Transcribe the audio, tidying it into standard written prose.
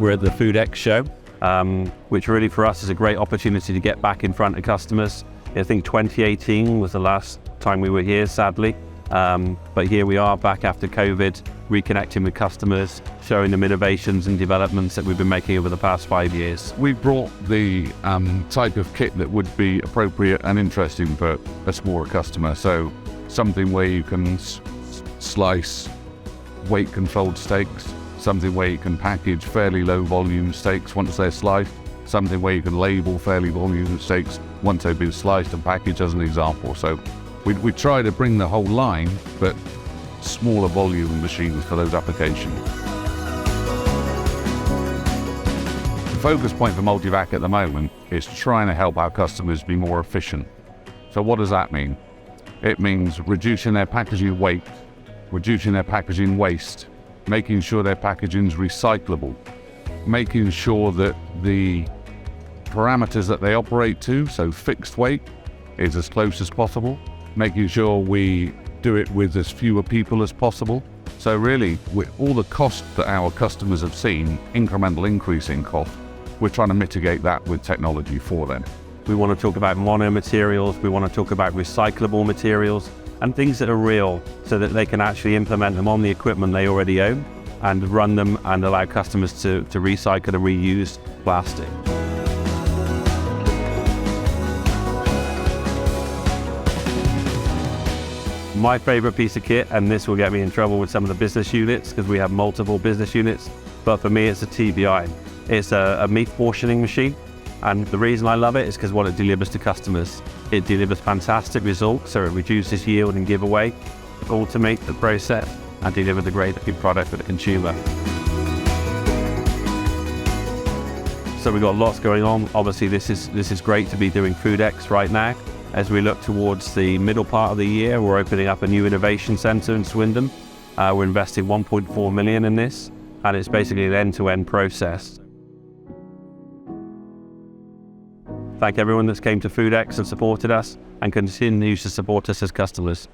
we're at the Foodex show, which really for us is a great opportunity to get back in front of customers. I think 2018 was the last time we were here, sadly. But here we are back after COVID, reconnecting with customers, showing them innovations and developments that we've been making over the past 5 years. We've brought the type of kit that would be appropriate and interesting for a smaller customer. So something where you can slice weight-controlled steaks, something where you can package fairly low-volume steaks once they're sliced, something where you can label fairly volume steaks once they've been sliced and packaged, as an example. So we try to bring the whole line, but smaller volume machines for those applications. The focus point for MULTIVAC at the moment is trying to help our customers be more efficient. So what does that mean? It means reducing their packaging weight, reducing their packaging waste, making sure their packaging's recyclable, making sure that the parameters that they operate to, so fixed weight, is as close as possible, making sure we do it with as fewer people as possible. So really, with all the cost that our customers have seen, incremental increase in cost, we're trying to mitigate that with technology for them. We want to talk about mono materials, we want to talk about recyclable materials, and things that are real, so that they can actually implement them on the equipment they already own and run them and allow customers to recycle and reuse plastic. My favorite piece of kit, and this will get me in trouble with some of the business units because we have multiple business units, but for me it's a TBI. It's a meat portioning machine, and the reason I love it is because what it delivers to customers. It delivers fantastic results, so it reduces yield and giveaway, automate the process, and deliver the great product for the consumer. So we've got lots going on. Obviously this is great to be doing Foodex right now. As we look towards the middle part of the year, we're opening up a new innovation centre in Swindon. We're investing 1.4 million in this, and it's basically an end-to-end process. Thank everyone that's came to Foodex and supported us and continues to support us as customers.